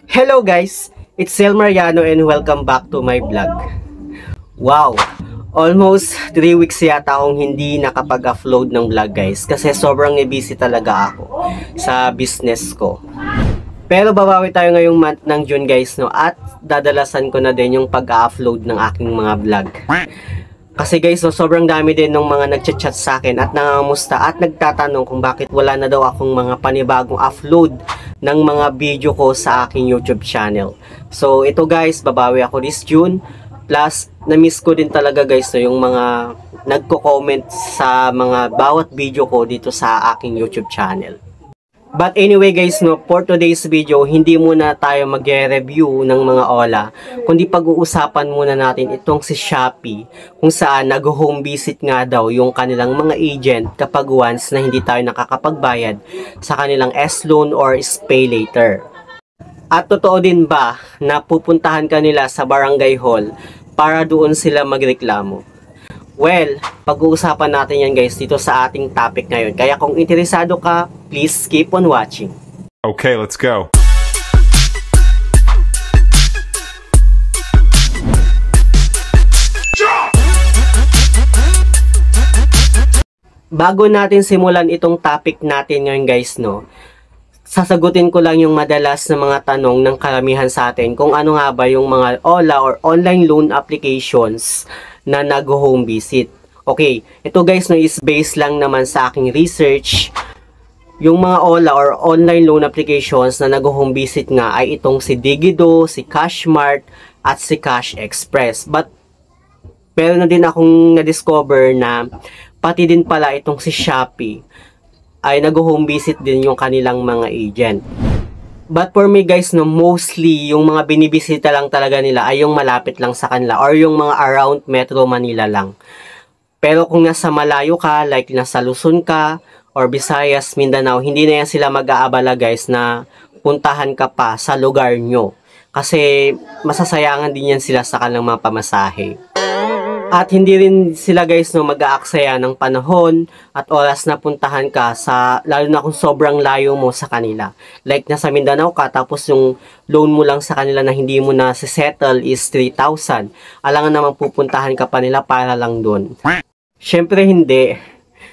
Hello guys, it's Sel Mariano and welcome back to my vlog. Wow, almost 3 weeks yata akong hindi nakapag-upload ng vlog guys kasi sobrang busy talaga ako sa business ko. Pero babawi tayo ngayong month ng June guys no, at dadalasan ko na din yung pag-upload ng aking mga vlog. Kasi guys, no, sobrang dami din ng mga nagchat-chat sa akin at nangangamusta at nagtatanong kung bakit wala na daw akong mga panibagong upload ng mga video ko sa aking YouTube channel. So ito guys, babawi ako this June. Plus, na-miss ko din talaga guys no, yung mga nagko-comment sa mga bawat video ko dito sa aking YouTube channel. But anyway guys, no, for today's video, hindi muna tayo magre-review ng mga Ola, kundi pag-uusapan muna natin itong si Shopee, kung saan nag-home visit nga daw yung kanilang mga agent kapag once na hindi tayo nakakapagbayad sa kanilang S-Loan or SPayLater. At totoo din ba na pupuntahan kanila sa barangay hall para doon sila magreklamo? Well, pag-uusapan natin yan guys dito sa ating topic ngayon. Kaya kung interesado ka, please keep on watching. Okay, let's go. Bago natin simulan itong topic natin ngayon guys, no, sasagutin ko lang yung madalas na mga tanong ng karamihan sa atin kung ano nga ba yung mga Ola or online loan applications na nag-home visit. Okay, ito guys no is based lang naman sa aking research. Yung mga Ola or online loan applications na nag-home visit nga ay itong si Digido, si Cashmart, at si Cash Express. But meron na din akong na-discover na pati din pala itong si Shopee ay nag-home visit din yung kanilang mga agent. But for me guys, no, mostly yung mga binibisita lang talaga nila ay yung malapit lang sa kanila or yung mga around Metro Manila lang. Pero kung nasa malayo ka, like nasa Luzon ka or Visayas, Mindanao, hindi na yan sila mag-aabala guys na puntahan ka pa sa lugar nyo. Kasi masasayangan din yan sila sa kanilang mga pamasahe. At hindi rin sila guys no mag-aaksaya ng panahon at oras na puntahan ka sa, lalo na kung sobrang layo mo sa kanila. Like nasa Mindanao ka tapos yung loan mo lang sa kanila na hindi mo na settle is 3,000. Alangan naman pupuntahan ka pa nila para lang doon. Syempre hindi.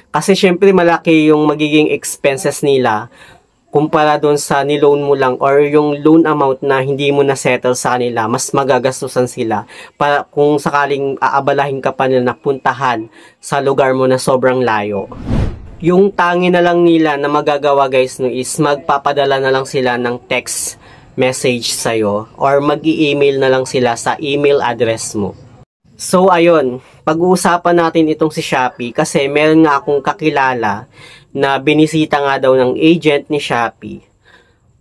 Kasi syempre malaki yung magiging expenses nila kumpara doon sa niloan mo lang or yung loan amount na hindi mo na settle sa kanila, mas magagastusan sila para kung sakaling aabalahin ka pa nila na puntahan sa lugar mo na sobrang layo. Yung tangi na lang nila na magagawa guys no is magpapadala na lang sila ng text message sa'yo or mag-i-email na lang sila sa email address mo. So ayun, pag-uusapan natin itong si Shopee kasi meron nga akong kakilala na binisita nga daw ng agent ni Shopee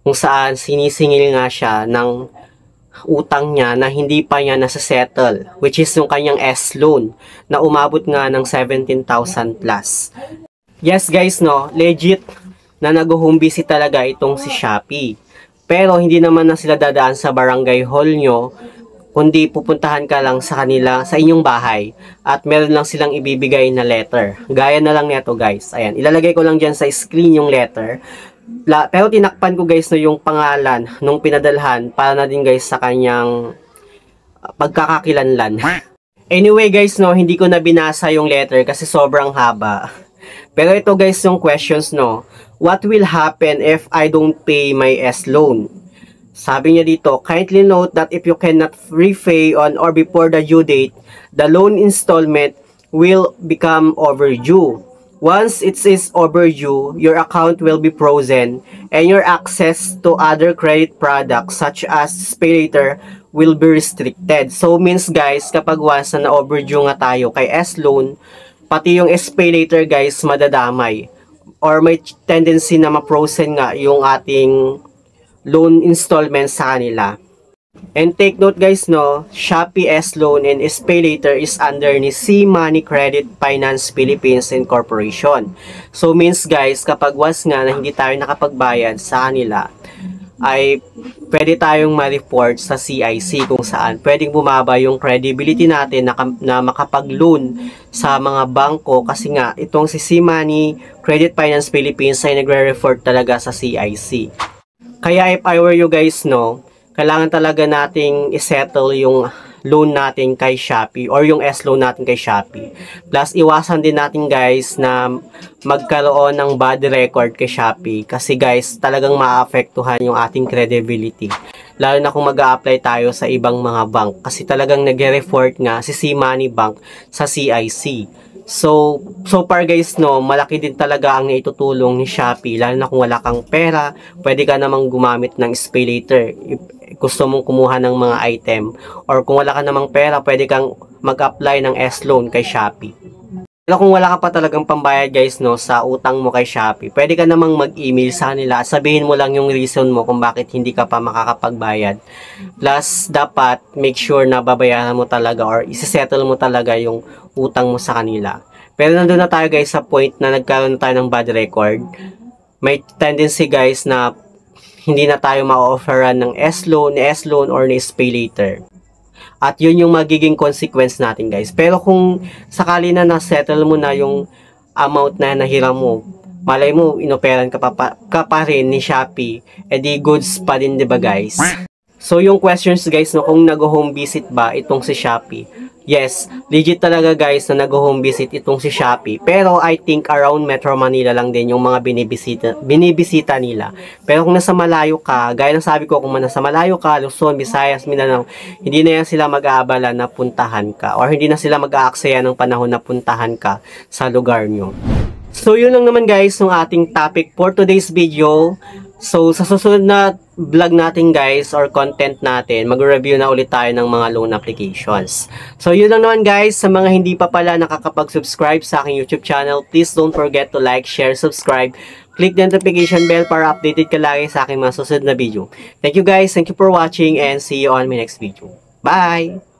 kung saan sinisingil nga siya ng utang niya na hindi pa niya nasa-settle, which is yung kanyang S-Loan na umabot nga ng 17,000 plus. Yes guys no, legit na nag-home visit talaga itong si Shopee. Pero hindi naman na sila dadaan sa barangay hall nyo, kundi pupuntahan ka lang sa kanila, sa inyong bahay, at meron lang silang ibibigay na letter. Gaya na lang neto guys. Ayan, ilalagay ko lang dyan sa screen yung letter. Pero tinakpan ko guys no yung pangalan nung pinadalhan para na din guys sa kanyang pagkakakilanlan. Anyway guys no, hindi ko na binasa yung letter kasi sobrang haba. Pero ito guys yung questions no. What will happen if I don't pay my S-Loan? Sabi niya dito, kindly note that if you cannot repay on or before the due date, the loan installment will become overdue. Once it is overdue, your account will be frozen and your access to other credit products such as SPayLater will be restricted. So means guys, kapag once na overdue nga tayo kay S-Loan, pati yung SPayLater guys madadamay or may tendency na ma-frozen nga yung ating loan installments sa kanila. And take note guys no, Shopee S-Loan and SPayLater is under ni C-Money Credit Finance Philippines Incorporation. So means guys, kapag once nga na hindi tayo nakapagbayad sa kanila, ay pwede tayong ma-report sa CIC kung saan pwedeng bumaba yung credibility natin na makapag-loan sa mga bangko kasi nga itong si C-Money Credit Finance Philippines ay nagre-report talaga sa CIC. Kaya if I were you guys no, kailangan talaga nating isettle yung loan natin kay Shopee or yung S-loan natin kay Shopee. Plus, iwasan din natin guys na magkaroon ng bad record kay Shopee kasi guys, talagang maapektuhan yung ating credibility. Lalo na kung mag-a-apply tayo sa ibang mga bank kasi talagang nag-report nga si C-Money Bank sa CIC. So far guys, no, malaki din talaga ang naitutulong ni Shopee. Lalo na kung wala kang pera, pwede ka namang gumamit ng SpayLater. Gusto mong kumuha ng mga item. Or kung wala ka namang pera, pwede kang mag-apply ng S-loan kay Shopee. Pero kung wala ka pa talagang pambayad guys, no, sa utang mo kay Shopee, pwede ka namang mag-email sa kanila at sabihin mo lang yung reason mo kung bakit hindi ka pa makakapagbayad. Plus, dapat make sure na babayaran mo talaga or isisettle mo talaga yung utang mo sa kanila. Pero nandun na tayo guys sa point na nagkaroon na tayo ng bad record. May tendency guys na hindi na tayo ma-offeran ng S-loan or ni SpayLater. At yun yung magiging consequence natin guys. Pero kung sakali na na-settle mo na yung amount na nahiram mo, malay mo, inoperan ka pa rin ni Shopee, edi goods pa din, diba guys? So yung questions guys, no, kung nag-home visit ba itong si Shopee? Yes, legit talaga guys na nag-home visit itong si Shopee. Pero I think around Metro Manila lang din yung mga binibisita nila. Pero kung nasa malayo ka, gaya ng sabi ko, kung nasa malayo ka, Luzon, Visayas, Mindanao, hindi na yan sila mag-aabala na puntahan ka. Or hindi na sila mag-aaksaya ng panahon na puntahan ka sa lugar nyo. So yun lang naman guys yung ating topic for today's video. So sa susunod na vlog natin guys or content natin, mag-review na ulit tayo ng mga loan applications. So yun lang naman guys, sa mga hindi pa pala nakakapag-subscribe sa aking YouTube channel, please don't forget to like, share, subscribe, click the notification bell para updated ka lagi sa aking mga susunod na video. Thank you guys, thank you for watching and see you on my next video. Bye!